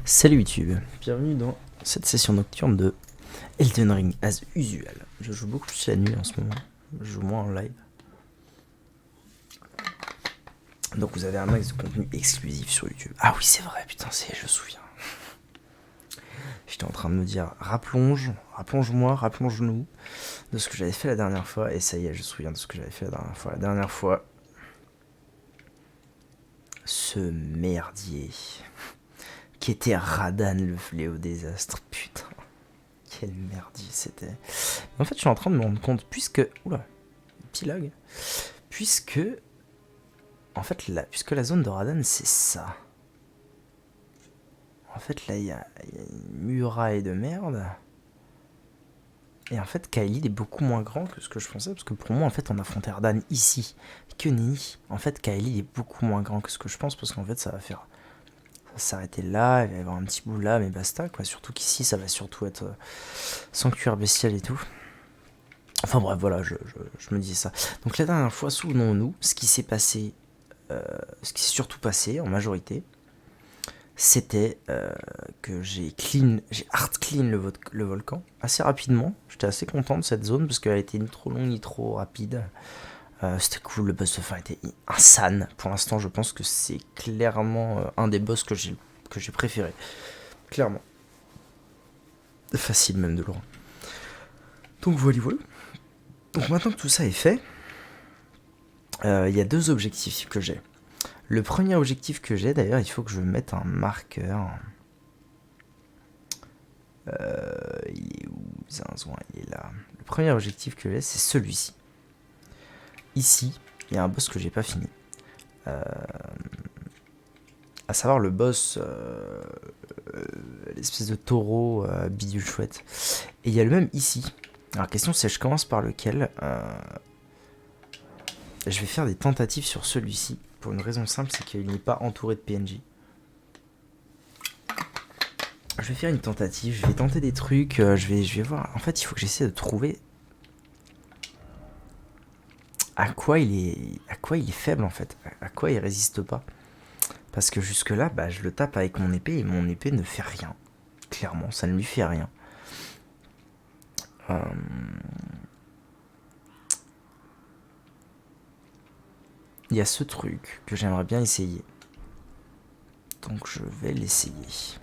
Salut YouTube, bienvenue dans cette session nocturne de Elden Ring as usual. Je joue beaucoup plus la nuit en ce moment, je joue moins en live. Donc vous avez un max de contenu exclusif sur YouTube. Ah oui c'est vrai, putain je me souviens. J'étais en train de me dire, rappelons-nous de ce que j'avais fait la dernière fois. Et ça y est, je me souviens de ce que j'avais fait la dernière fois. La dernière fois, ce merdier qui était Radahn le fléau désastre, putain. Quel merdier c'était. En fait, je suis en train de me rendre compte, puisque... Oula, petit lag. Puisque... En fait, puisque la zone de Radahn, c'est ça. En fait, là, il y a une muraille de merde. Et en fait, Kaelid est beaucoup moins grand que ce que je pensais, parce que pour moi, en fait, on affrontait Radahn ici. Que nenni. En fait, Kaelid est beaucoup moins grand que ce que je pense, parce qu'en fait, ça va faire... Ça va s'arrêter là, il va y avoir un petit bout là, mais basta, quoi. Surtout qu'ici, ça va surtout être sanctuaire bestial et tout. Enfin bref, voilà, je me disais ça. Donc la dernière fois, souvenons-nous, ce qui s'est passé, ce qui s'est surtout passé en majorité, c'était que j'ai hard clean le volcan assez rapidement. J'étais assez content de cette zone parce qu'elle était ni trop longue ni trop rapide. C'était cool, le boss de fin était insane. Pour l'instant, je pense que c'est clairement un des boss que j'ai préféré. Clairement. Facile même de loin. Donc voilà. Donc maintenant que tout ça est fait, il y a deux objectifs que j'ai. Le premier objectif que j'ai, d'ailleurs, il faut que je mette un marqueur. Il est où, Zinzouin? Il est là. Le premier objectif que j'ai, c'est celui-ci. Ici, il y a un boss que j'ai pas fini. À savoir le boss, l'espèce de taureau bidule chouette. Et il y a le même ici. Alors, la question, c'est je commence par lequel je vais faire des tentatives sur celui-ci. Pour une raison simple, c'est qu'il n'est pas entouré de PNJ. Je vais faire une tentative, je vais tenter des trucs, je vais voir. En fait, il faut que j'essaie de trouver à quoi il est faible en fait, à quoi il résiste pas. Parce que jusque là, bah, je le tape avec mon épée et mon épée ne fait rien. Clairement, ça ne lui fait rien. Il y a ce truc que j'aimerais bien essayer. Donc je vais l'essayer.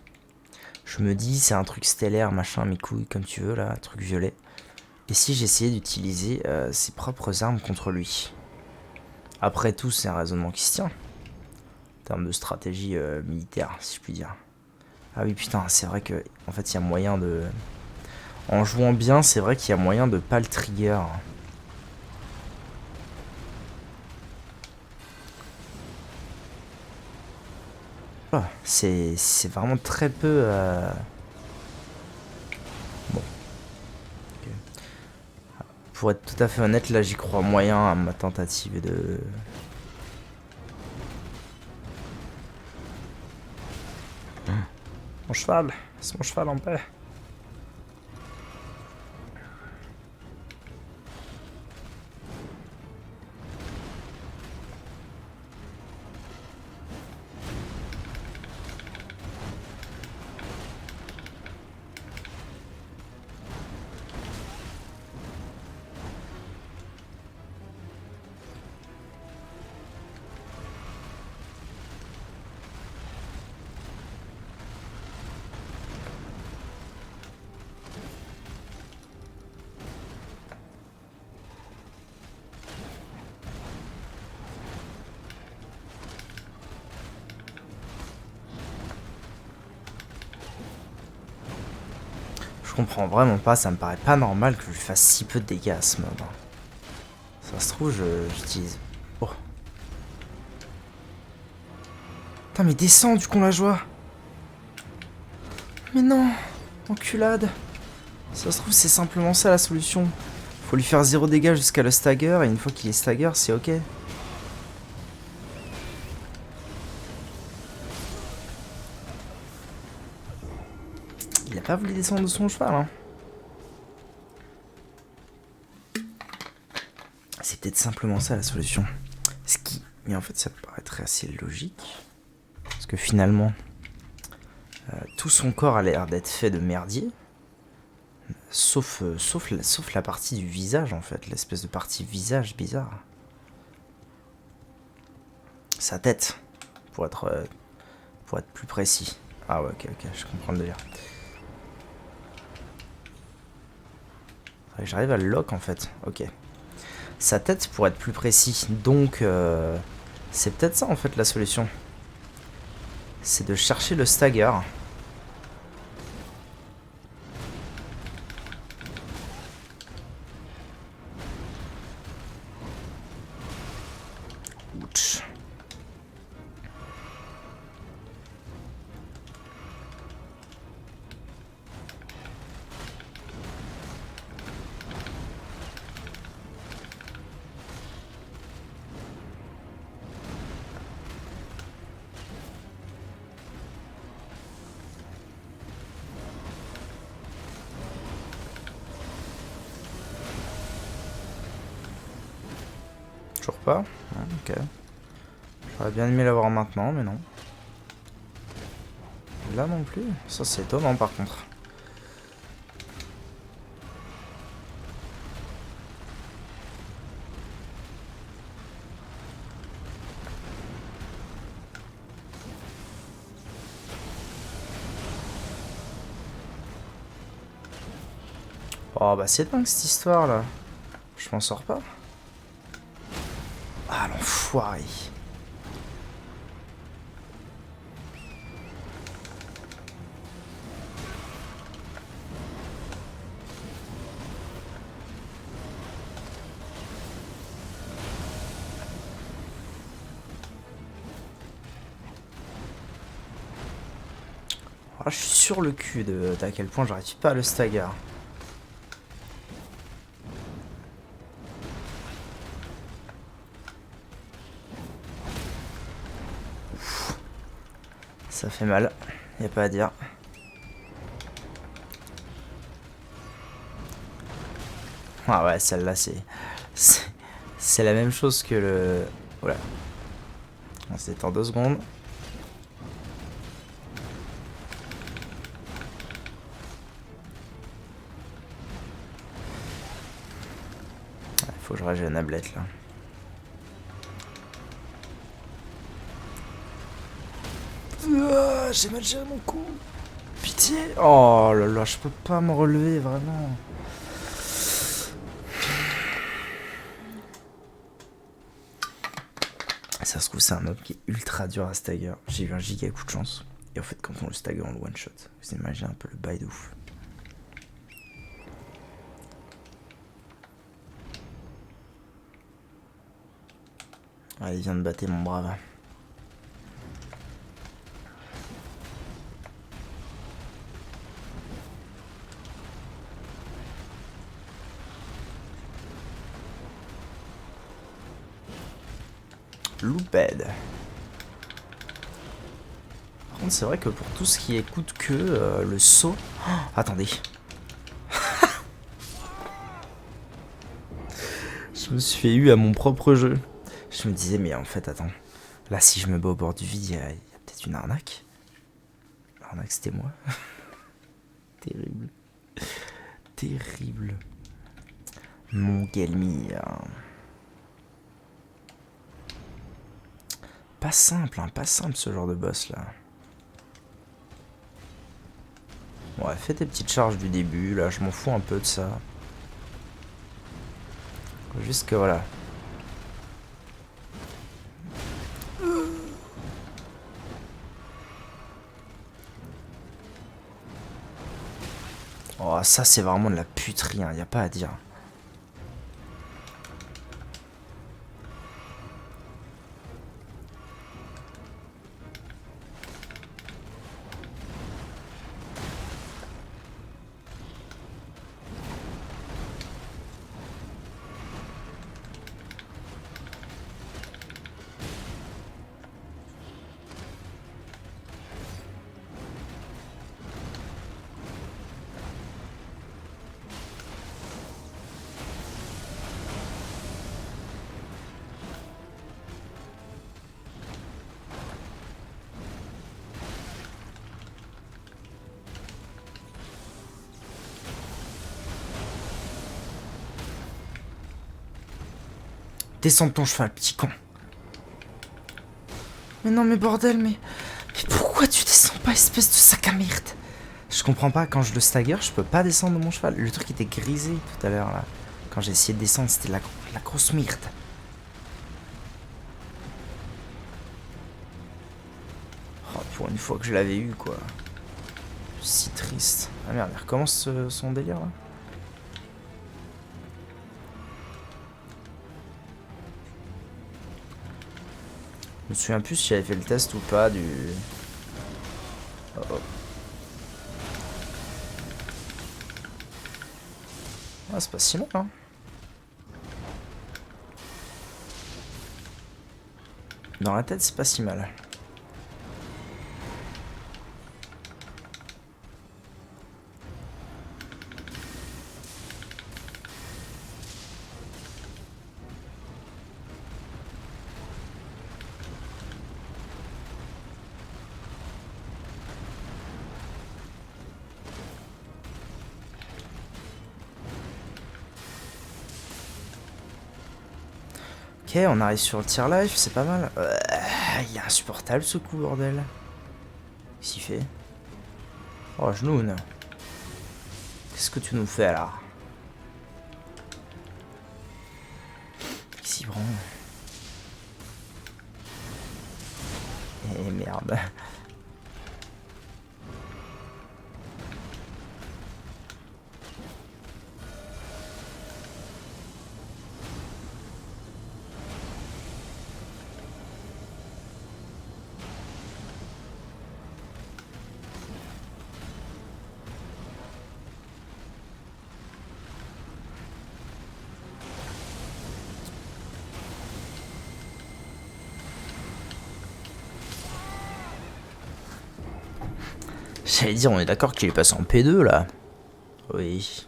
Je me dis, c'est un truc stellaire, machin, mes couilles, comme tu veux, là, un truc violet. Et si j'essayais d'utiliser ses propres armes contre lui? Après tout, c'est un raisonnement qui se tient. En termes de stratégie militaire, si je puis dire. Ah oui, putain, c'est vrai que, en fait, il y a moyen de... En jouant bien, c'est vrai qu'il y a moyen de pas le trigger. Oh, c'est vraiment très peu... Bon. Okay. Pour être tout à fait honnête, là, j'y crois moyen à ma tentative de... Mon cheval, laisse mon cheval en paix. Je comprends vraiment pas, ça me paraît pas normal que je lui fasse si peu de dégâts à ce mob. Ça se trouve, j'utilise... Oh. Putain, mais descends du con la joie. Mais non, enculade. Ça se trouve, c'est simplement ça la solution. Faut lui faire 0 dégâts jusqu'à le stagger, et une fois qu'il est stagger, c'est ok. Il a pas voulu descendre de son cheval, hein. C'est peut-être simplement ça la solution. Ce qui... Mais en fait, ça me paraîtrait assez logique. Parce que finalement, Tout son corps a l'air d'être fait de merdier. Sauf la partie du visage, en fait. L'espèce de partie visage bizarre. Sa tête, pour être plus précis. Ah ouais, ok, je comprends le délire. J'arrive à le lock, en fait. Ok. Sa tête, pour être plus précis. Donc, c'est peut-être ça, en fait, la solution. C'est de chercher le stagger. Ouch. Toujours pas. Ah, ok. J'aurais bien aimé l'avoir maintenant, mais non. Là non plus. Ça c'est étonnant par contre. Oh bah c'est dingue cette histoire là. Je m'en sors pas. Ah l'enfoiré. Oh, je suis sur le cul d'à quel point j'arrive pas à le stagger. Ouf. Ça fait mal, y a pas à dire. Ah ouais, celle-là c'est la même chose que le... Voilà. On s'étend 2 secondes. Faut que je régène la blette là. J'ai mal géré mon coup. Pitié. Oh là là, je peux pas me relever vraiment. Ça se trouve c'est un mob qui est ultra dur à stagger. J'ai eu un giga coup de chance. Et en fait quand on le stagger on le one shot. Vous imaginez un peu le bail de ouf. Allez, viens de battre mon brave. Louped. Par contre c'est vrai que pour tout ce qui écoute que le saut... Oh, attendez. Je me suis fait eu à mon propre jeu. Je me disais mais en fait attends. Là si je me bats au bord du vide, il y a peut-être une arnaque. L'arnaque c'était moi. Terrible. Terrible. Mon Gelmir. Pas simple, hein, pas simple ce genre de boss là. Ouais, fais tes petites charges du début, là, je m'en fous un peu de ça. Juste que voilà. Oh, ça c'est vraiment de la puterie, hein, y a pas à dire. Descends de ton cheval, petit con. Mais non, mais bordel, mais pourquoi tu descends pas, espèce de sac à merde? Je comprends pas, quand je le stagger, je peux pas descendre de mon cheval. Le truc était grisé tout à l'heure, là. Quand j'ai essayé de descendre, c'était la grosse merde. Oh, pour une fois que je l'avais eu, quoi. Si triste. Ah merde, il recommence son délire, là. Je me souviens plus si j'avais fait le test ou pas du... Oh, oh. Ah, c'est pas si mal, hein. Dans la tête, c'est pas si mal. Ok, on arrive sur le tier life, c'est pas mal. Il est insupportable ce coup, bordel. Qu'est-ce qu'il fait? Oh, Jnoun. Qu'est-ce que tu nous fais là? Qu'est-ce qu'il prend? Eh merde. J'allais dire, on est d'accord qu'il est passé en P2 là. Oui.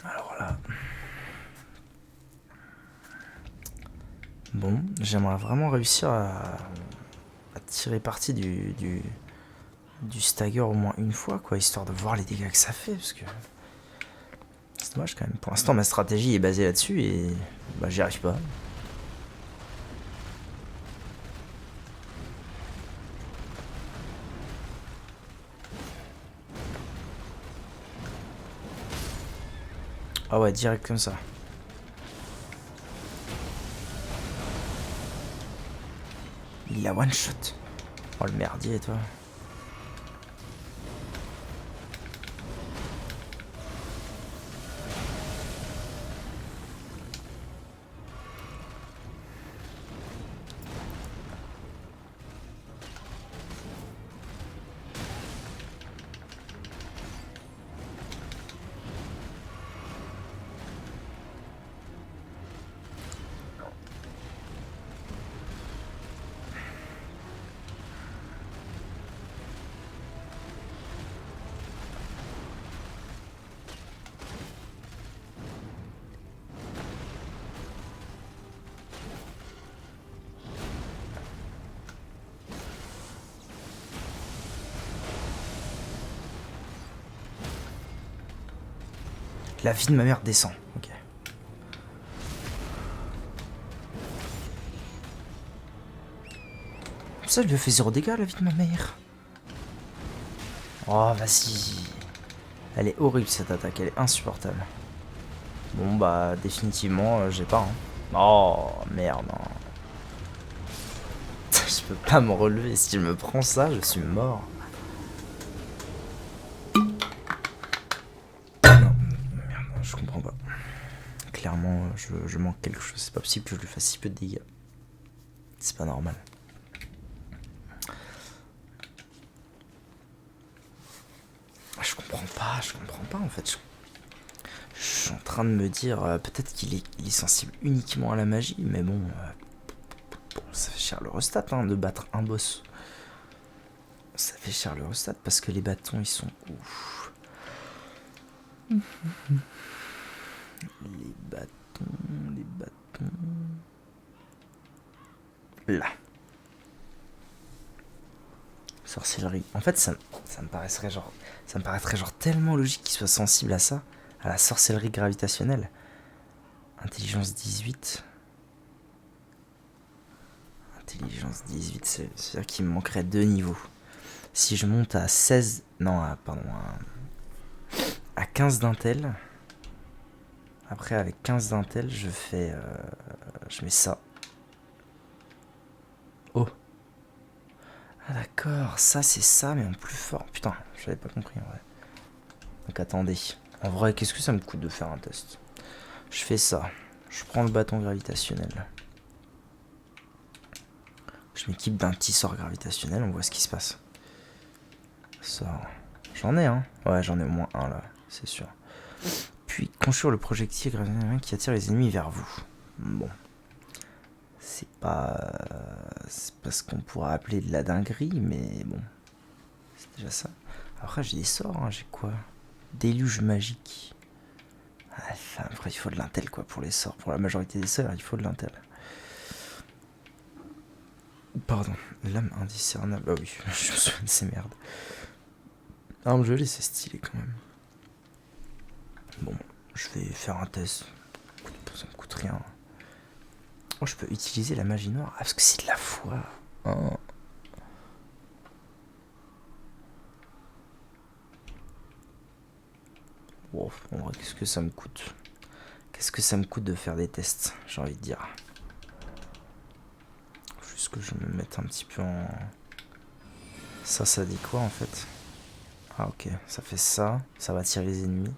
Alors là. Bon, j'aimerais vraiment réussir à tirer parti du stagger au moins une fois, quoi, histoire de voir les dégâts que ça fait, parce que c'est dommage quand même. Pour l'instant, ma stratégie est basée là-dessus et bah, j'y arrive pas. Ah ouais, direct comme ça. Il a one shot. Oh le merdier, toi. La vie de ma mère descend. Ok. Ça lui a fait 0 dégâts, la vie de ma mère. Oh, vas-y. Elle est horrible cette attaque, elle est insupportable. Bon, bah, définitivement, j'ai pas. Hein. Oh, merde. Je peux pas me relever. Si je me prends ça, je suis mort. Non, merde, je comprends pas. Clairement, je manque quelque chose. C'est pas possible que je lui fasse si peu de dégâts. C'est pas normal. Je comprends pas en fait. Je suis en train de me dire, peut-être qu'il est sensible uniquement à la magie, mais bon, ça fait cher le restat hein, de battre un boss. Ça fait cher le restat parce que les bâtons ils sont ouf. Les bâtons. Là. Sorcellerie. En fait, ça me paraîtrait genre tellement logique qu'il soit sensible à ça, À la sorcellerie gravitationnelle. Intelligence 18. Intelligence 18, c'est-à-dire qu'il me manquerait 2 niveaux. Si je monte à 16... Non, pardon. À 15 d'intel. Après, avec 15 d'intel, je fais... je mets ça. Oh. Ah d'accord, ça c'est ça, mais en plus fort. Putain, j'avais pas compris en vrai. Donc attendez. En vrai, qu'est-ce que ça me coûte de faire un test? Je fais ça. Je prends le bâton gravitationnel. Je m'équipe d'un petit sort gravitationnel, on voit ce qui se passe. Sort. J'en ai un. Ouais, j'en ai au moins un là, c'est sûr. Puis construire le projectile gravitationnel qui attire les ennemis vers vous. Bon. C'est pas ce qu'on pourrait appeler de la dinguerie, mais bon. C'est déjà ça. Après, j'ai des sorts, hein. J'ai quoi? Déluge magique. Après, il faut de l'intel quoi pour les sorts. Pour la majorité des sorts, il faut de l'intel. Pardon, lame indiscernable. Bah oui, je me souviens de ces merdes. Arme gelée, c'est stylé quand même. Bon, je vais faire un test. Ça me coûte rien. Oh, je peux utiliser la magie noire. Ah, parce que c'est de la foi. Oh. Wow, en vrai, qu'est-ce que ça me coûte? Qu'est-ce que ça me coûte de faire des tests, j'ai envie de dire. Juste que je me mette un petit peu en... Ça dit quoi en fait? Ah ok, ça fait ça. Ça va tirer les ennemis.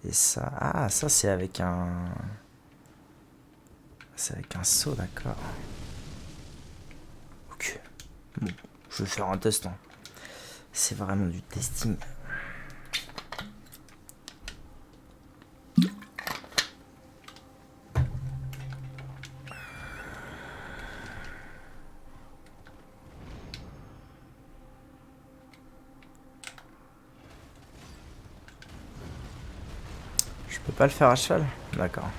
Et ça... Ah, ça c'est avec un... C'est avec un saut, d'accord. Ok. Bon, je vais faire un test. Hein. C'est vraiment du testing. Je peux pas le faire à cheval? D'accord.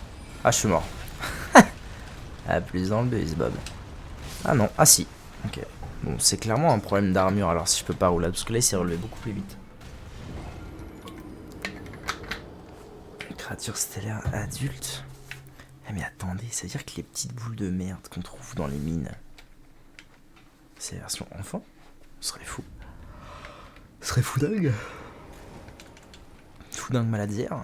Ah, je suis mort. Ah, plus dans le bus, Bob. Ah non, ah si. Ok. Bon, c'est clairement un problème d'armure alors si je peux pas rouler. Parce que là, il s'est relevé beaucoup plus vite. Créature stellaire adulte. Ah mais attendez, ça veut dire que les petites boules de merde qu'on trouve dans les mines, c'est la version enfant? Ce serait fou. Ce serait fou dingue. Fou dingue maladière.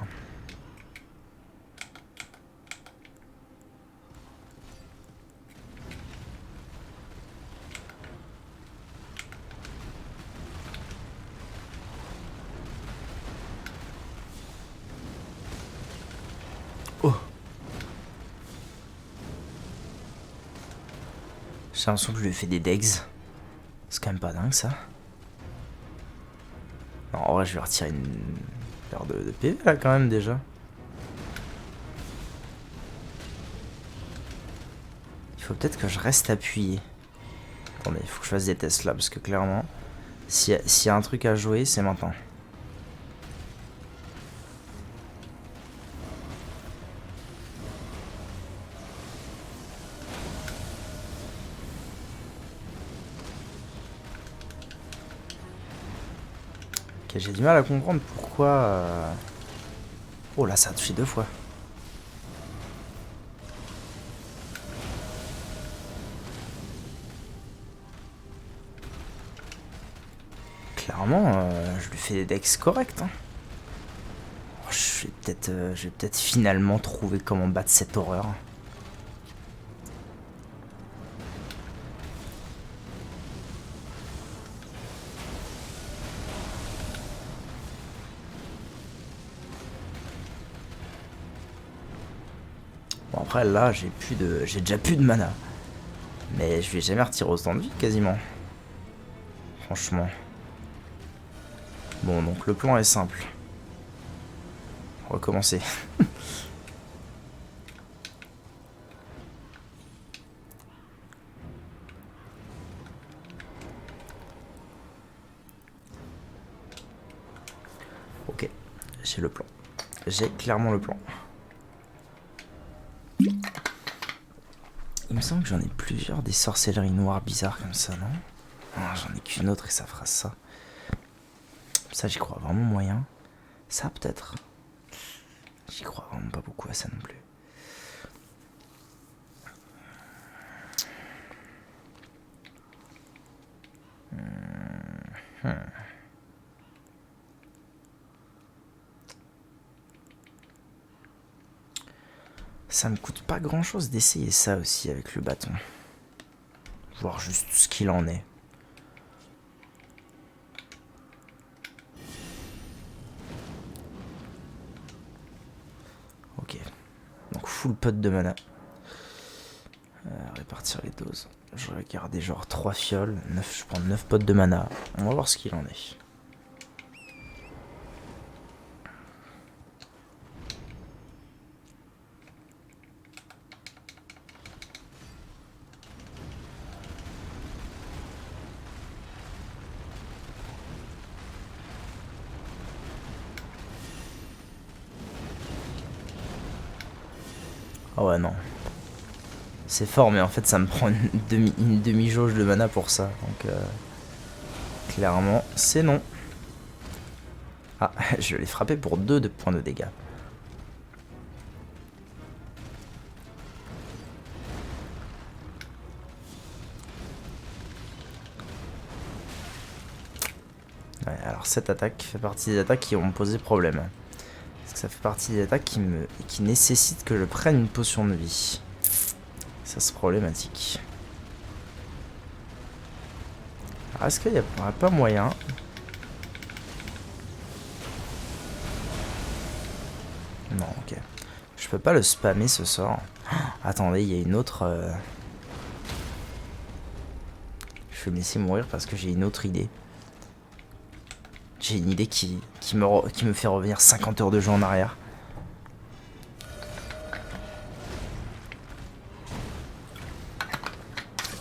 Oh. J'ai l'impression que je lui ai fait des degs. C'est quand même pas dingue ça. Non, en vrai, je vais retirer une paire de PV là quand même déjà. Il faut peut-être que je reste appuyé. Attendez, il faut que je fasse des tests là parce que clairement, s'il y a un truc à jouer, c'est maintenant. Ok, j'ai du mal à comprendre pourquoi... Oh là, ça a touché 2 fois. Clairement, je lui fais des decks corrects. Hein. Oh, je vais peut-être finalement trouver comment battre cette horreur. Bon après là, j'ai déjà plus de mana. Mais je vais jamais retirer autant de vie quasiment. Franchement. Bon, donc le plan est simple. Recommencer. Ok, j'ai le plan. J'ai clairement le plan. Il me semble que j'en ai plusieurs des sorcelleries noires bizarres comme ça, non? Ah, j'en ai qu'une autre et ça fera ça. Ça, j'y crois vraiment moyen. Ça, peut-être. J'y crois vraiment pas beaucoup à ça non plus. Ça me coûte pas grand chose d'essayer ça aussi avec le bâton. Voir juste ce qu'il en est. Ok. Donc full pot de mana. Répartir les doses. Je vais garder genre 3 fioles. 9, je prends 9 potes de mana. On va voir ce qu'il en est. Oh ouais non. C'est fort mais en fait ça me prend une demi-jauge de mana pour ça. Donc clairement c'est non. Ah je l'ai frappé pour 2 de points de dégâts. Ouais, alors cette attaque fait partie des attaques qui vont me poser problème. Parce que ça fait partie des attaques qui nécessitent que je prenne une potion de vie. Ça c'est problématique. Alors est-ce qu'il n'y a pas moyen? Non, ok. Je peux pas le spammer ce sort. Oh, attendez, il y a une autre... Je vais me laisser mourir parce que j'ai une autre idée. J'ai une idée qui me fait revenir 50 heures de jeu en arrière.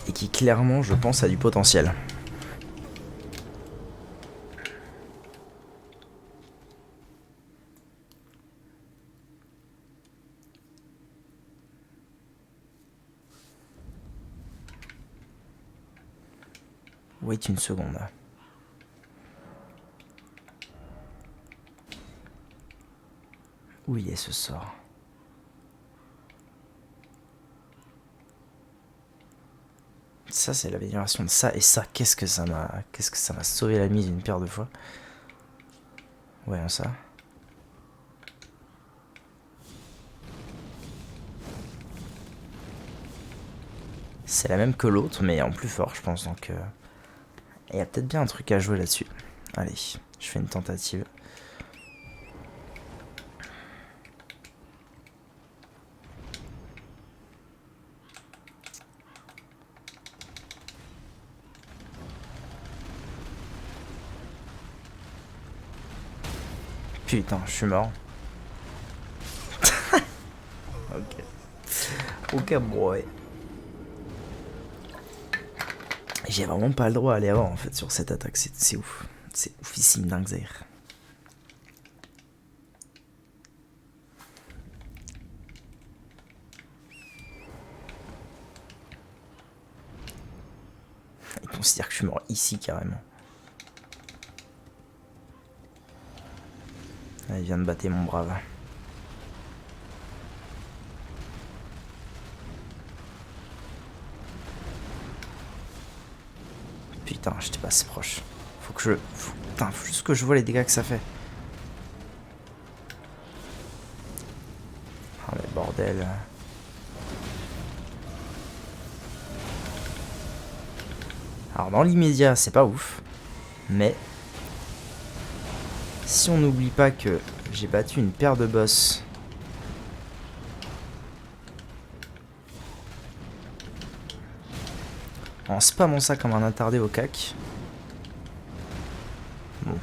Et qui clairement, je pense, a du potentiel. Wait une seconde. Où il est ce sort? Ça c'est l'amélioration de ça et ça, qu'est-ce que ça m'a sauvé la mise une paire de fois. Voyons ça. C'est la même que l'autre mais en plus fort je pense donc il y a peut-être bien un truc à jouer là-dessus. Allez, je fais une tentative. Putain, je suis mort. Ok. Ok, boy. J'ai vraiment pas le droit à aller avant en fait sur cette attaque, c'est ouf. C'est oufissime dingue. Il considère que je suis mort ici carrément. Ah, il vient de battre mon brave. Putain, j'étais pas assez proche. Putain, faut juste que je vois les dégâts que ça fait. Ah mais bordel. Alors dans l'immédiat, c'est pas ouf. Mais si on n'oublie pas que j'ai battu une paire de boss en spammant ça comme un attardé au cac. Bon.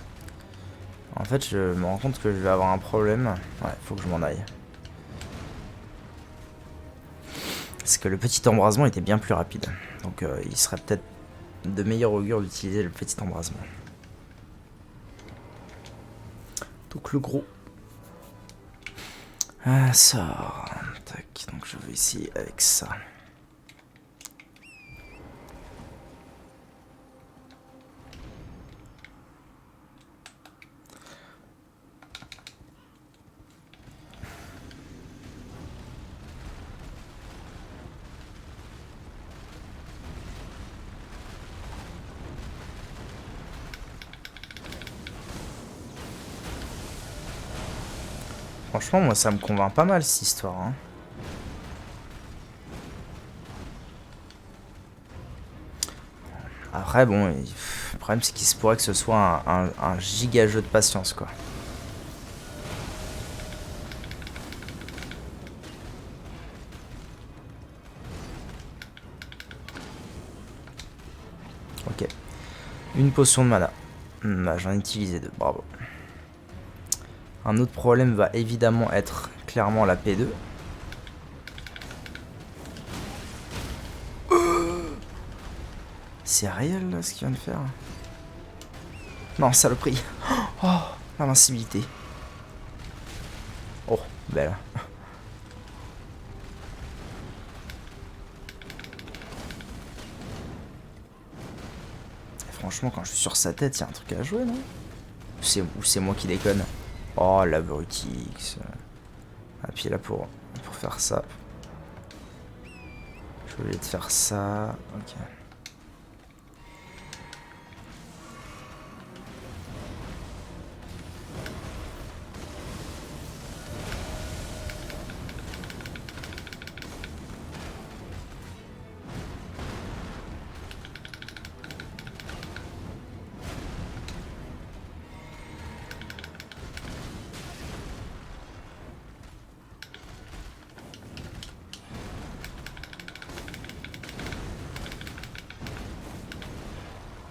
En fait, je me rends compte que je vais avoir un problème. Ouais, faut que je m'en aille. Parce que le petit embrasement était bien plus rapide. Donc il serait peut-être de meilleur augure d'utiliser le petit embrasement. Donc le gros. Ah, ça. Tac, donc je vais essayer avec ça. Franchement, moi, ça me convainc pas mal, cette histoire. Hein. Après, bon, le problème, c'est qu'il se pourrait que ce soit un giga jeu de patience, quoi. Ok. Une potion de mana. Bah, j'en ai utilisé 2, bravo. Un autre problème va évidemment être clairement la P2. C'est réel là ce qu'il vient de faire. Non, saloperie. Oh, l'invincibilité. Oh, belle. Et franchement, quand je suis sur sa tête, il y a un truc à jouer, non? Ou c'est moi qui déconne? Oh, la Brutix. Ah, puis là, pour faire ça. Je voulais te faire ça. Ok.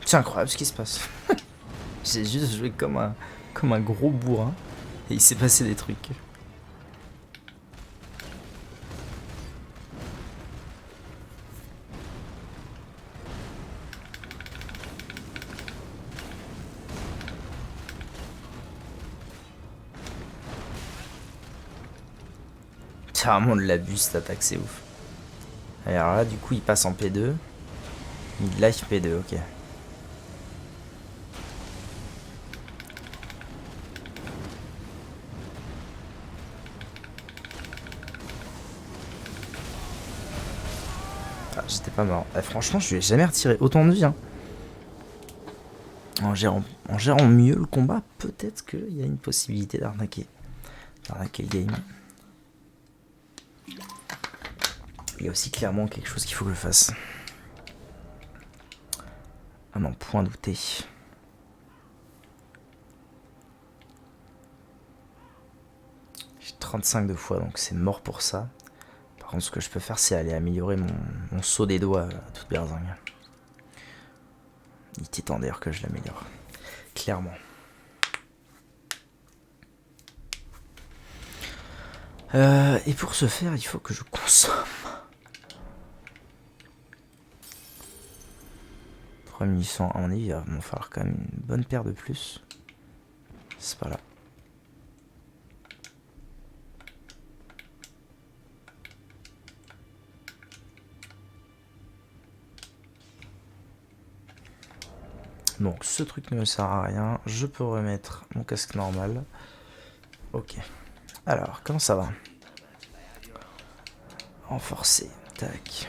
C'est incroyable ce qui se passe. J'ai juste joué comme un gros bourrin. Et il s'est passé des trucs. C'est vraiment de l'abus cette attaque, c'est ouf. Alors là, du coup, il passe en P2. Midlife P2, ok. Ah, j'étais pas mort. Franchement, je lui ai jamais retiré autant de vie. Hein. En gérant mieux le combat, peut-être qu'il y a une possibilité d'arnaquer le game. Il y a aussi clairement quelque chose qu'il faut que je fasse. Ah non, point douté. J'ai 35 de fois, donc c'est mort pour ça. Par contre, ce que je peux faire, c'est aller améliorer mon saut des doigts à toute berzingue. Il était temps d'ailleurs que je l'améliore. Clairement. Et pour ce faire, il faut que je consomme. 3800, à mon avis, il va m'en falloir quand même une bonne paire de plus. C'est pas là. Donc ce truc ne me sert à rien. Je peux remettre mon casque normal. Ok. Alors, comment ça va? Renforcer. Tac.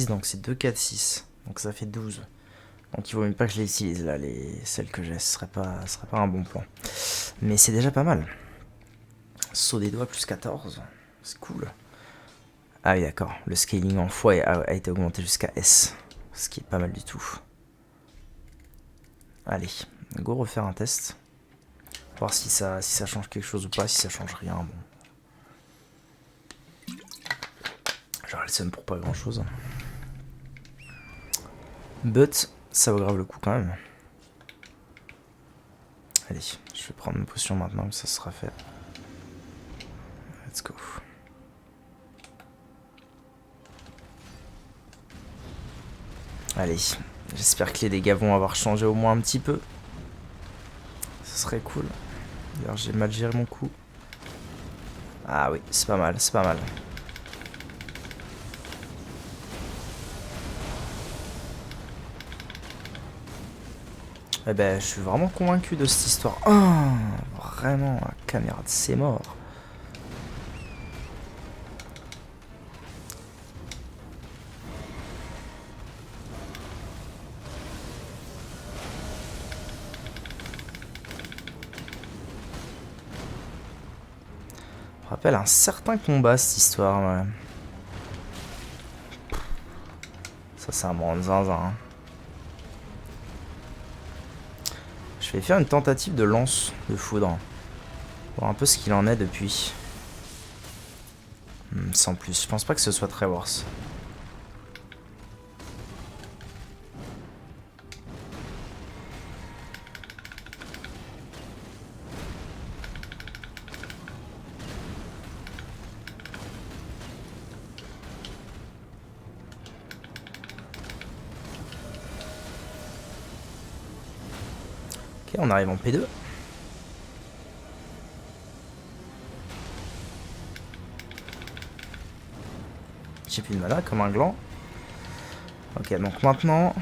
Donc c'est 2, 4, 6. Donc ça fait 12. Donc il vaut même pas que je les utilise là, celles que j'ai. Ce serait pas un bon plan. Mais c'est déjà pas mal. Saut des doigts plus 14. C'est cool. Ah oui d'accord. Le scaling en fois a été augmenté jusqu'à S. Ce qui est pas mal du tout. Allez, go refaire un test. Voir si ça change quelque chose ou pas. Si ça change rien, bon. J'aurais le seum pour pas grand chose. But, ça vaut grave le coup quand même. Allez, je vais prendre une potion maintenant, ça sera fait. Let's go. Allez, j'espère que les dégâts vont avoir changé au moins un petit peu. Ce serait cool. D'ailleurs, j'ai mal géré mon coup. Ah oui, c'est pas mal, c'est pas mal. Eh ben, je suis vraiment convaincu de cette histoire. Oh, vraiment, camarade, c'est mort. Ça rappelle un certain combat, cette histoire. Ouais. Ça, c'est un moment de zinzin. Hein. Je vais faire une tentative de lance de foudre. Voir un peu ce qu'il en est depuis. Sans plus, je pense pas que ce soit très worse. Ok, on arrive en P2. J'ai plus de mana comme un gland. Ok, donc maintenant...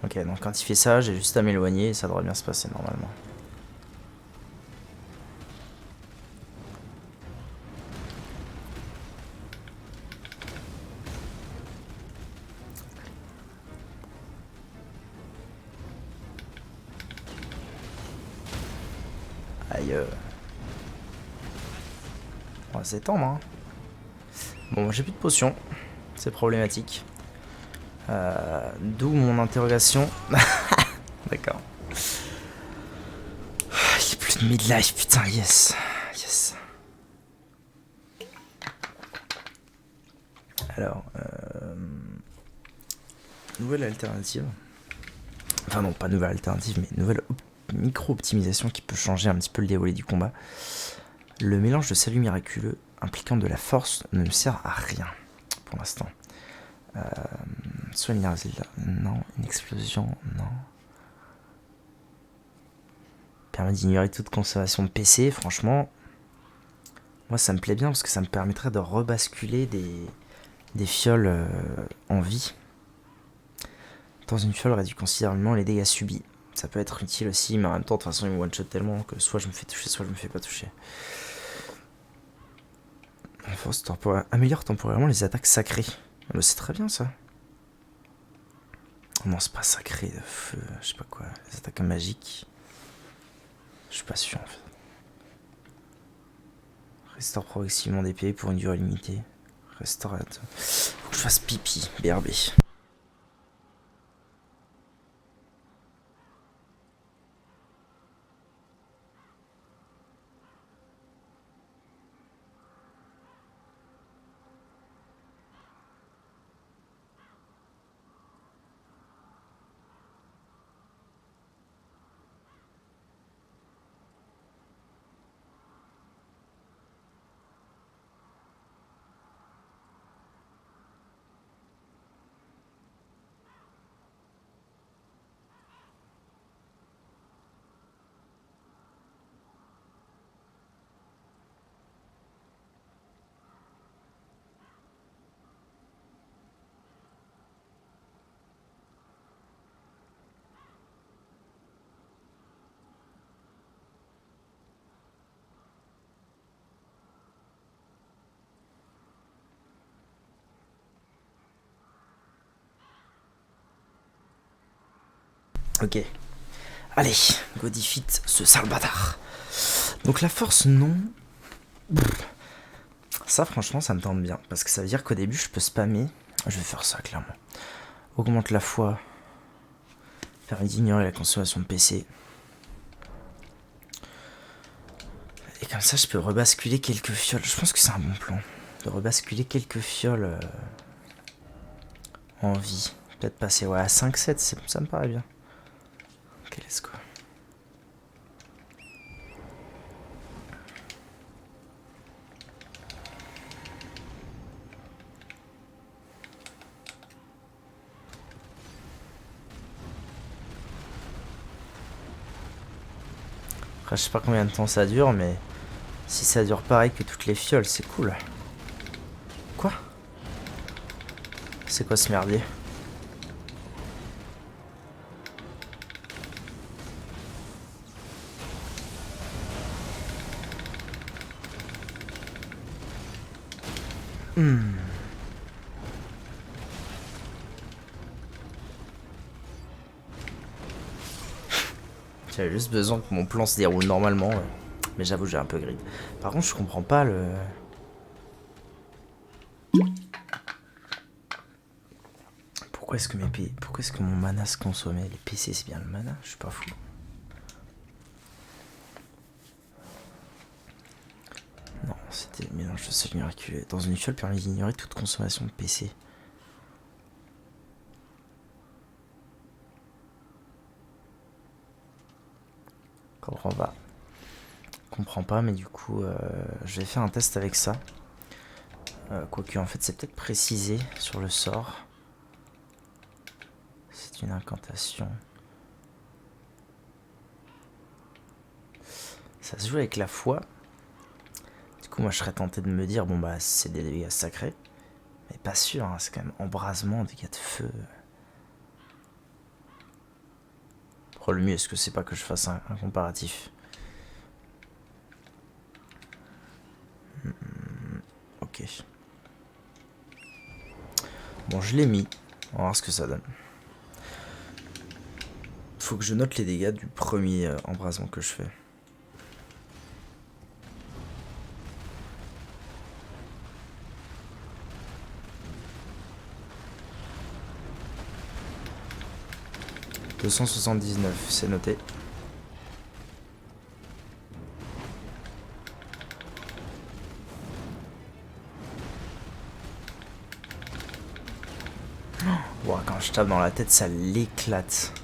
Ok, donc quand il fait ça, j'ai juste à m'éloigner et ça devrait bien se passer normalement. Aïe. On va s'étendre, hein. Bon, j'ai plus de potions. C'est problématique. D'où mon interrogation. D'accord. J'ai plus de midlife, putain, yes. Yes. Alors, nouvelle alternative. Enfin non, pas nouvelle alternative, mais nouvelle micro-optimisation qui peut changer un petit peu le déroulé du combat. Le mélange de salut miraculeux impliquant de la force ne me sert à rien pour l'instant. Soit une non, une explosion, non. Permet d'ignorer toute consommation de PC, franchement, moi ça me plaît bien parce que ça me permettrait de rebasculer des fioles en vie. Dans une fiole réduit considérablement les dégâts subis. Ça peut être utile aussi, mais en même temps, de toute façon, il me one-shot tellement que soit je me fais toucher, soit je me fais pas toucher. La force améliore temporairement les attaques sacrées. C'est très bien ça. Non, c'est pas sacré, feu, je sais pas quoi. Les attaques magiques. Je suis pas sûr en fait. Restaure progressivement d'épée pour une durée limitée. Restaurateur. Faut que je fasse pipi, BRB. Ok. Allez, go defeat ce sale bâtard. Donc la force, non. Ça, franchement, ça me tente bien. Parce que ça veut dire qu'au début, je peux spammer. Je vais faire ça, clairement. Augmente la foi. Permet d'ignorer la consommation de PC. Et comme ça, je peux rebasculer quelques fioles. Je pense que c'est un bon plan. De rebasculer quelques fioles en vie. Peut-être passer à 5-7, ça me paraît bien. Ok, let's go. Après, je sais pas combien de temps ça dure, mais si ça dure pareil que toutes les fioles, c'est cool. Quoi? C'est quoi ce merdier? J'avais juste besoin que mon plan se déroule normalement. Mais j'avoue, j'ai un peu grid. Par contre, je comprends pas le... Pourquoi est-ce que Pourquoi est-ce que mon mana se consommait? Les PC, c'est bien le mana? Je suis pas fou. Non, c'était le mélange de sol miraculeux. Dans une fiole permet d'ignorer toute consommation de PC. Comprends pas, mais du coup, je vais faire un test avec ça. Quoique, en fait, c'est peut-être précisé sur le sort. C'est une incantation. Ça se joue avec la foi. Du coup, moi, je serais tenté de me dire, bon, bah, c'est des dégâts sacrés. Mais pas sûr, hein, c'est quand même embrasement, dégâts de feu. Le mieux, est-ce que c'est pas que je fasse un comparatif? Ok. Bon, je l'ai mis. On va voir ce que ça donne. Faut que je note les dégâts du premier embrasement que je fais. « 279, c'est noté. Wow, quand je tape dans la tête, ça l'éclate.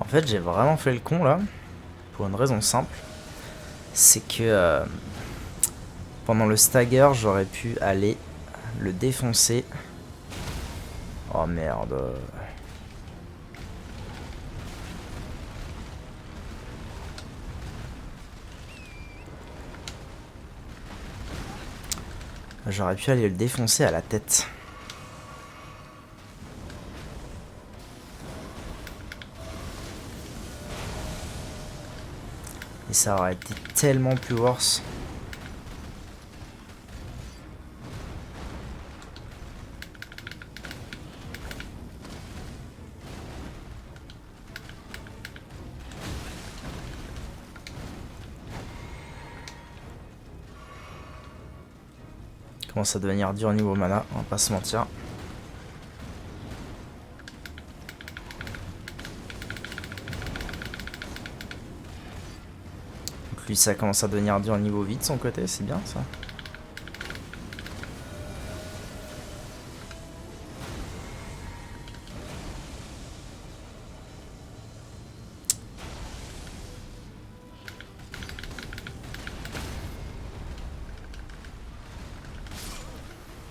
En fait, j'ai vraiment fait le con là, pour une raison simple. C'est que pendant le stagger, j'aurais pu aller le défoncer. Oh merde. J'aurais pu aller le défoncer à la tête. Et ça aurait été tellement plus worse. Commence à devenir dur au niveau mana, on va pas se mentir. Donc lui ça commence à devenir dur au niveau vide de son côté, c'est bien ça.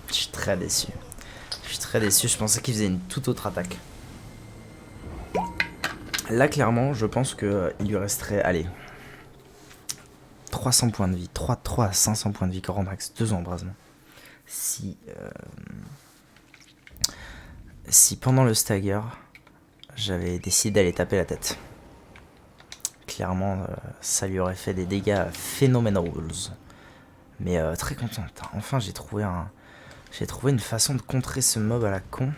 Je suis très déçu. Je suis très déçu, je pensais qu'il faisait une toute autre attaque. Là, clairement, je pense qu'il lui resterait, allez, 300 points de vie. 3 à 500 points de vie, grand max. 2 embrasements. Si pendant le stagger, j'avais décidé d'aller taper la tête. Clairement, ça lui aurait fait des dégâts phénoménaux. Mais très contente. Enfin, j'ai trouvé une façon de contrer ce mob à la con.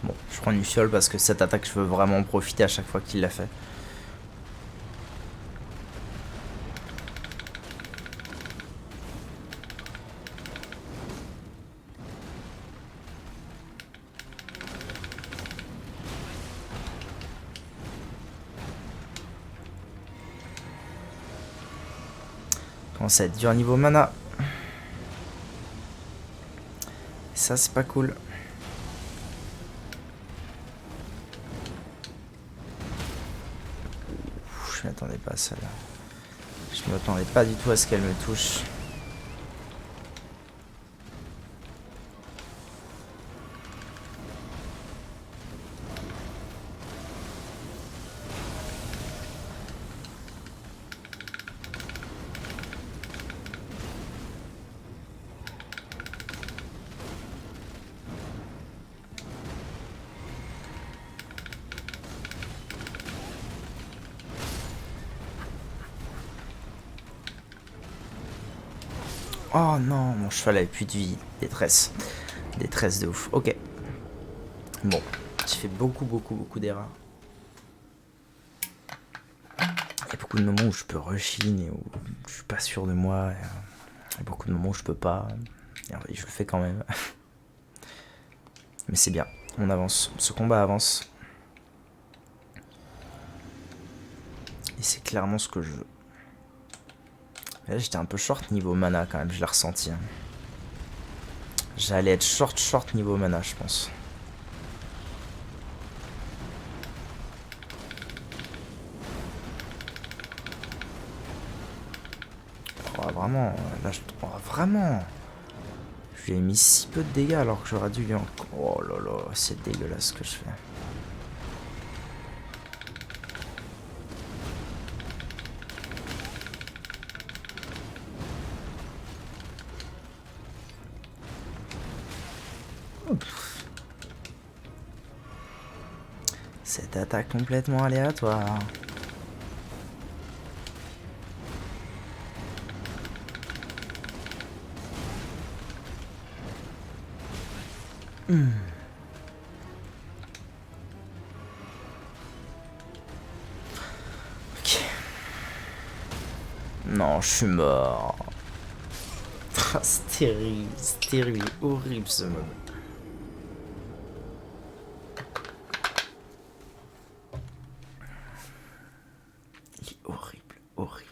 Bon, je prends une fiole parce que cette attaque, je veux vraiment en profiter à chaque fois qu'il l'a fait. Commence à être dur niveau mana. Ça, c'est pas cool. Je m'attendais pas à celle-là. Je m'attendais pas du tout à ce qu'elle me touche. Oh non, mon cheval avait plus de vie. Détresse. Détresse de ouf. Ok. Bon, j'ai fait beaucoup d'erreurs. Il y a beaucoup de moments où je peux rushing et où je suis pas sûr de moi. Il y a beaucoup de moments où je peux pas. Et je le fais quand même. Mais c'est bien. On avance. Ce combat avance. Et c'est clairement ce que je veux. Mais là, j'étais un peu short niveau mana quand même. Je l'ai ressenti. J'allais être short niveau mana, je pense. Oh, vraiment, là, vraiment. Je lui ai mis si peu de dégâts alors que j'aurais dû lui en... Oh là là, c'est dégueulasse ce que je fais. Cette attaque complètement aléatoire. Ok. Non, je suis mort. C'est terrible, horrible ce mob. Il est horrible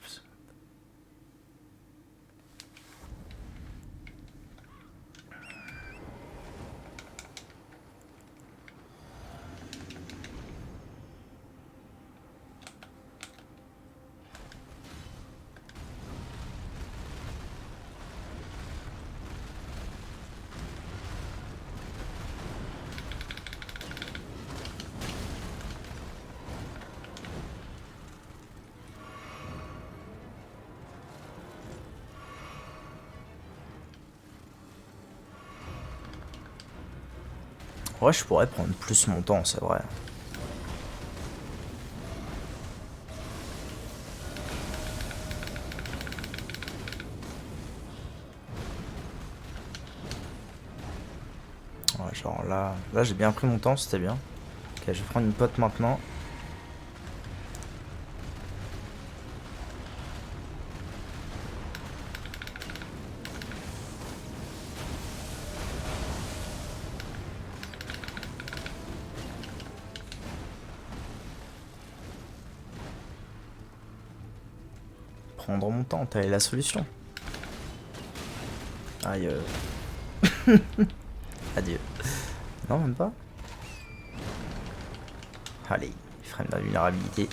ce mob. Ouais, je pourrais prendre plus mon temps, c'est vrai. Ouais, genre là j'ai bien pris mon temps, c'était bien. Ok, je vais prendre une pote maintenant. Prendre mon temps, t'as la solution. Aïe. Adieu. Non, même pas. Allez, frame de vulnérabilité.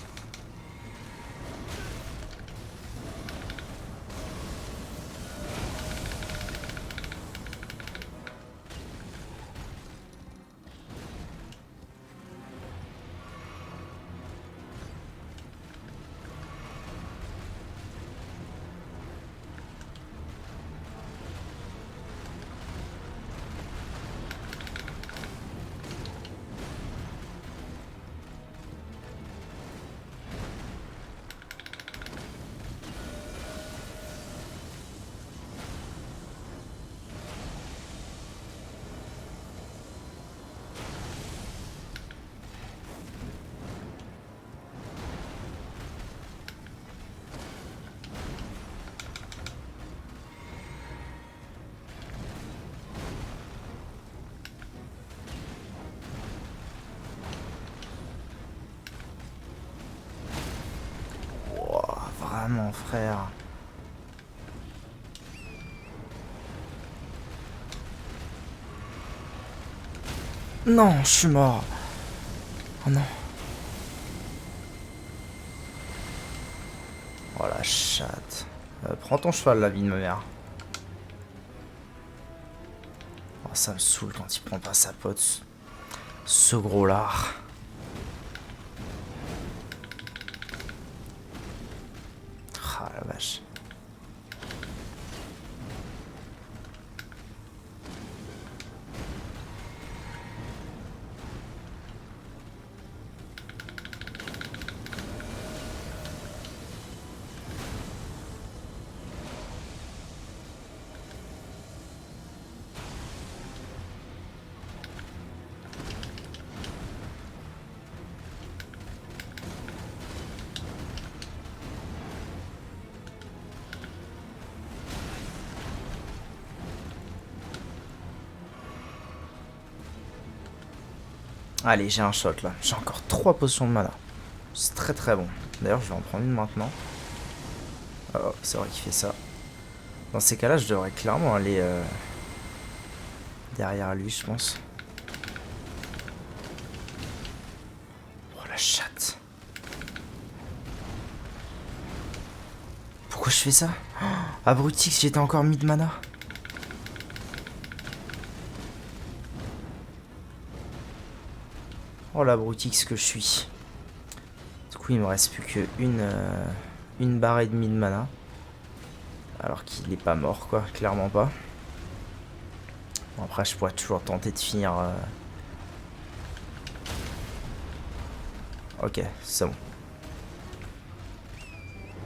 Wow, vraiment, frère. Non, je suis mort. Oh non. Oh la chatte. Prends ton cheval, la vie de ma mère. Oh, ça me saoule quand il prend pas sa pote. Ce gros lard. Ah la vache. Allez, j'ai un shot là. J'ai encore 3 potions de mana. C'est très très bon. D'ailleurs, je vais en prendre une maintenant. Oh, c'est vrai qu'il fait ça. Dans ces cas-là, je devrais clairement aller derrière lui, je pense. Oh la chatte. Pourquoi je fais ça? Oh, Abrutix, j'étais encore mis de mana. Oh l'abrutix que je suis. Du coup, il me reste plus qu'une une barre et demie de mana. Alors qu'il n'est pas mort, quoi. Clairement pas. Bon, après, je pourrais toujours tenter de finir. Ok, c'est bon.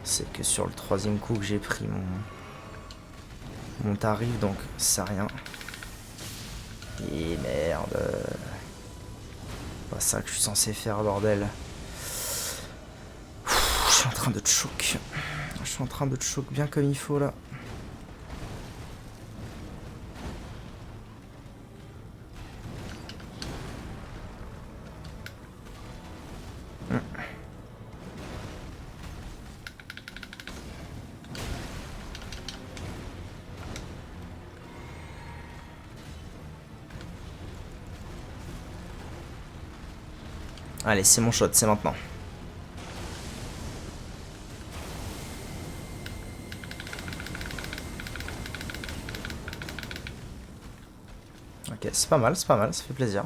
C'est que sur le troisième coup que j'ai pris mon tarif, donc c'est rien. Et merde. Pas ça que je suis censé faire, bordel. Je suis en train de te choc. Je suis en train de te choc bien comme il faut là. Allez, c'est mon shot, c'est maintenant. Ok, c'est pas mal, ça fait plaisir.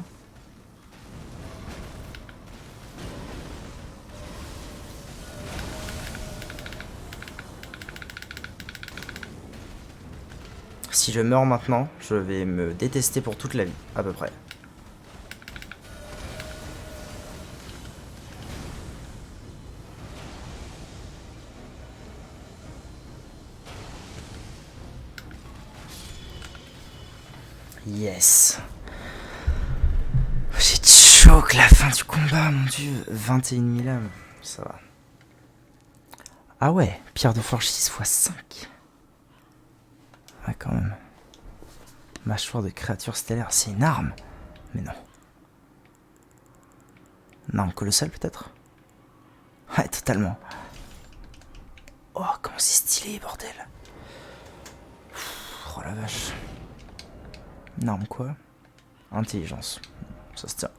Si je meurs maintenant, je vais me détester pour toute la vie, à peu près. Yes. J'ai choc la fin du combat, mon dieu. 21 000 âmes. Ça va. Ah ouais, pierre de forge 6 x 5. Ouais, quand même. Mâchoire de créature stellaire, c'est une arme. Mais non. Une arme colossale peut-être. Ouais, totalement. Oh, comment c'est stylé, bordel. Oh la vache. Une arme quoi? Intelligence. Ça se tient.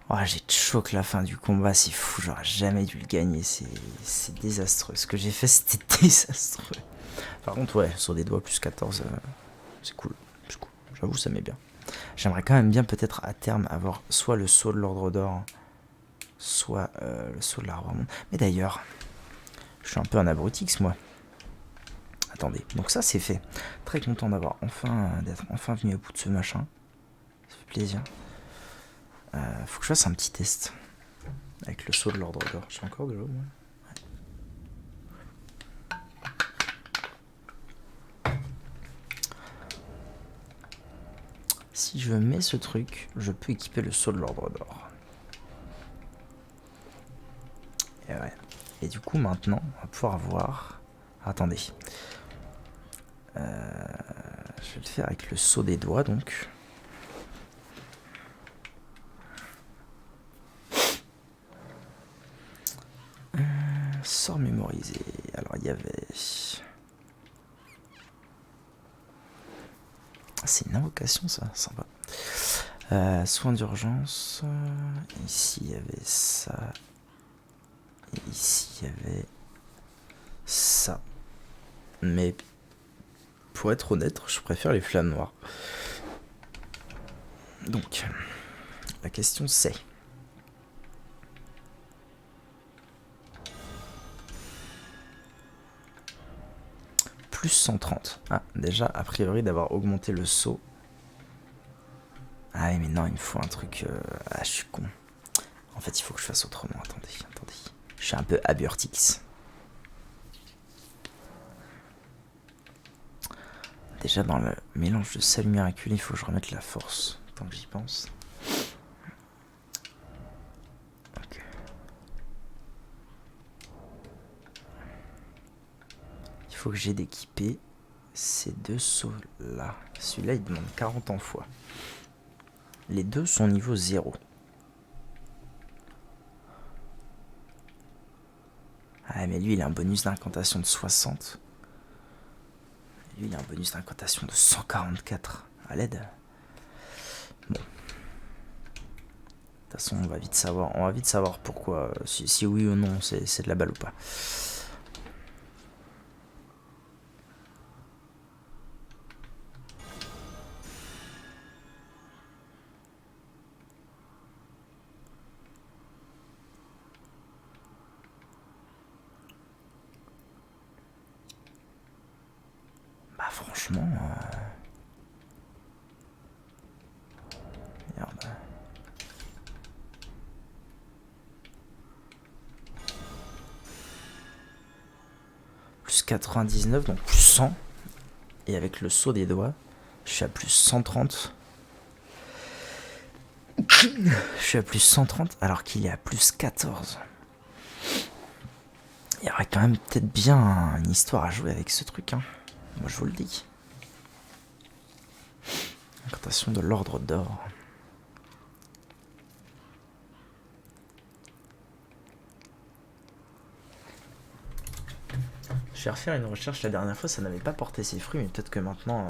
Oh, j'ai choqué la fin du combat, c'est fou, j'aurais jamais dû le gagner, c'est désastreux. Ce que j'ai fait, c'était désastreux. Par contre, ouais, sur des doigts plus 14, c'est cool. J'avoue, ça m'est bien. J'aimerais quand même bien, peut-être à terme, avoir soit le saut de l'ordre d'or, soit le saut de l'arbre monde. Mais d'ailleurs, je suis un peu un abrutix, moi. Attendez, donc ça, c'est fait. Très content d'être enfin venu au bout de ce machin. Ça fait plaisir. Faut que je fasse un petit test avec le saut de l'ordre d'or. J'ai encore de l'eau, moi. Si je mets ce truc, je peux équiper le saut de l'ordre d'or. Et ouais. Et du coup, maintenant, on va pouvoir voir. Attendez. Je vais le faire avec le saut des doigts, donc. Sort mémorisé. Alors, il y avait. C'est une invocation, ça, sympa. Soin d'urgence. Ici, il y avait ça. Et ici, il y avait ça. Mais pour être honnête, je préfère les flammes noires. Donc, la question c'est... Plus 130. Ah, déjà, a priori, d'avoir augmenté le saut. Ah oui, mais non, il me faut un truc... Ah, je suis con. En fait, il faut que je fasse autrement. Attendez. Je suis un peu aburtix. Déjà, dans le mélange de sel miraculé, il faut que je remette la force. Tant que j'y pense. Ok. Il faut que j'ai d'équiper ces deux sauts-là. Celui-là, il demande 40 en fois. Les deux sont niveau 0. Ah, mais lui, il a un bonus d'incantation de 60. Lui, il a un bonus d'incantation de 144. À l'aide. Bon. De toute façon, on va vite savoir pourquoi. Si oui ou non, c'est de la balle ou pas. Bah franchement... Merde. Plus 99, donc plus 100. Et avec le saut des doigts, je suis à plus 130. Je suis à plus 130 alors qu'il est à plus 14. Il y aurait quand même peut-être bien une histoire à jouer avec ce truc, hein. Moi je vous le dis. Incantation de l'ordre d'or. Je vais refaire une recherche. La dernière fois ça n'avait pas porté ses fruits, mais peut-être que maintenant...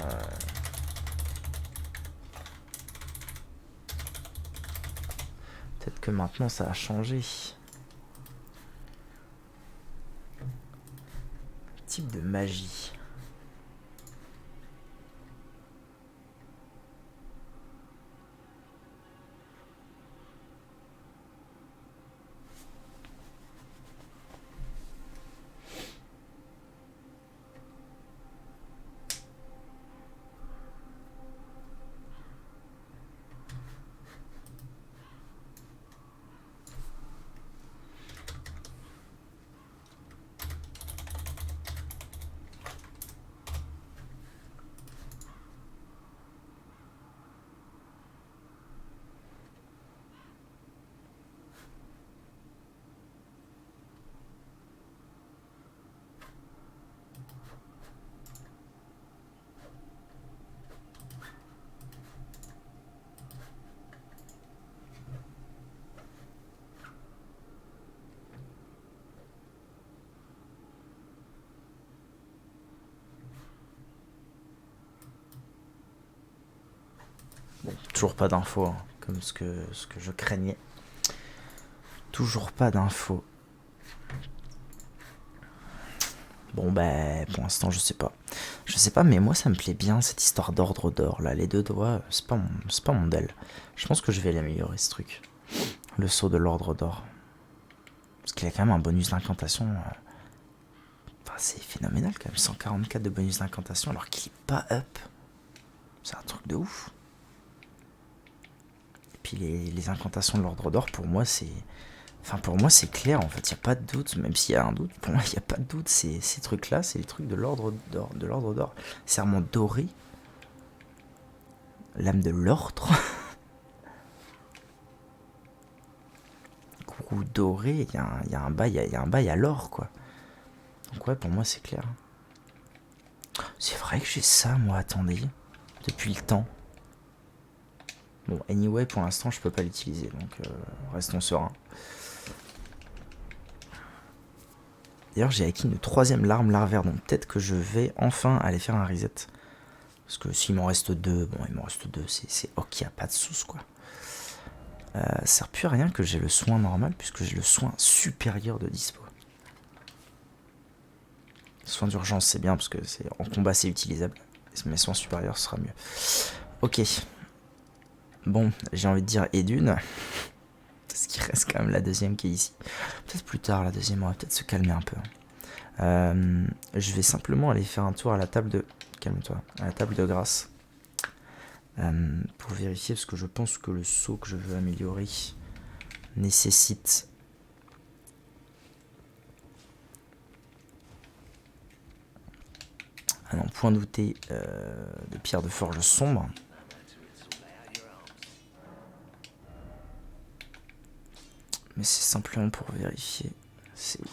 Peut-être que maintenant ça a changé. Type de magie. Toujours pas d'infos, hein, comme ce que je craignais. Toujours pas d'infos. Bon bah pour l'instant je sais pas. Je sais pas, mais moi ça me plaît bien cette histoire d'ordre d'or là. Les deux doigts, c'est pas mon del. Je pense que je vais l'améliorer ce truc. Le saut de l'ordre d'or. Parce qu'il a quand même un bonus d'incantation. Enfin, c'est phénoménal quand même. 144 de bonus d'incantation alors qu'il est pas up. C'est un truc de ouf. Et puis les incantations de l'ordre d'or pour moi c'est... Enfin pour moi c'est clair en fait, il n'y a pas de doute, même s'il y a un doute, pour moi il n'y a pas de doute, ces trucs là, c'est les trucs de l'ordre d'or, serment doré, lame de l'ordre, courroux doré, il y a un bail à l'or quoi. Donc ouais pour moi c'est clair. C'est vrai que j'ai ça moi, attendez, depuis le temps. Bon anyway pour l'instant je peux pas l'utiliser, donc restons sereins. D'ailleurs, j'ai acquis une troisième larme larvaire, donc peut-être que je vais enfin aller faire un reset. Parce que s'il m'en reste deux, bon, il m'en reste deux, c'est ok, y a pas de sous, quoi. Ça sert plus à rien que j'ai le soin normal, puisque j'ai le soin supérieur de dispo. Soin d'urgence, c'est bien, parce que en combat, c'est utilisable. Mais soin supérieur, ce sera mieux. Ok. Bon, j'ai envie de dire et d'une. Parce qu'il reste quand même la deuxième qui est ici. Peut-être plus tard, la deuxième, on va peut-être se calmer un peu. Je vais simplement aller faire un tour à la table de... Calme-toi. À la table de grâce. Pour vérifier, parce que je pense que le saut que je veux améliorer nécessite... Ah non, point douté de pierre de forge sombre. Mais c'est simplement pour vérifier. C'est où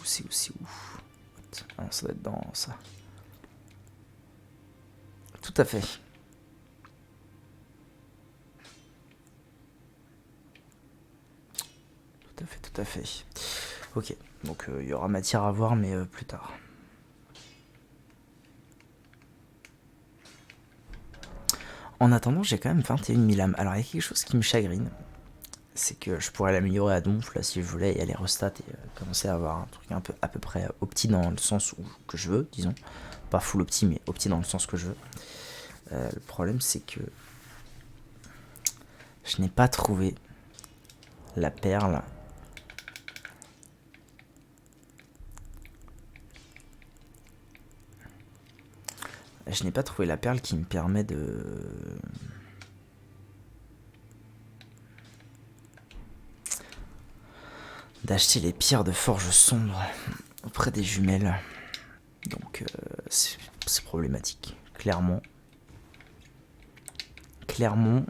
Ah non, ça doit être dans ça. Tout à fait. Tout à fait. Ok, donc il y aura matière à voir, mais plus tard. En attendant, j'ai quand même 21 000 âmes. Alors, il y a quelque chose qui me chagrine. C'est que je pourrais l'améliorer à donf, là, si je voulais, et aller restat et commencer à avoir un truc un peu à peu près opti dans le sens que je veux, disons. Pas full opti, mais opti dans le sens que je veux. Le problème, c'est que je n'ai pas trouvé la perle. Je n'ai pas trouvé la perle qui me permet d'acheter les pierres de forge sombre auprès des jumelles. Donc c'est problématique. Clairement,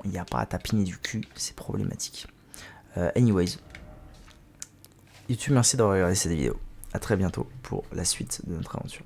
il n'y a pas à tapiner du cul, c'est problématique. Anyways, YouTube, merci d'avoir regardé cette vidéo. A très bientôt pour la suite de notre aventure.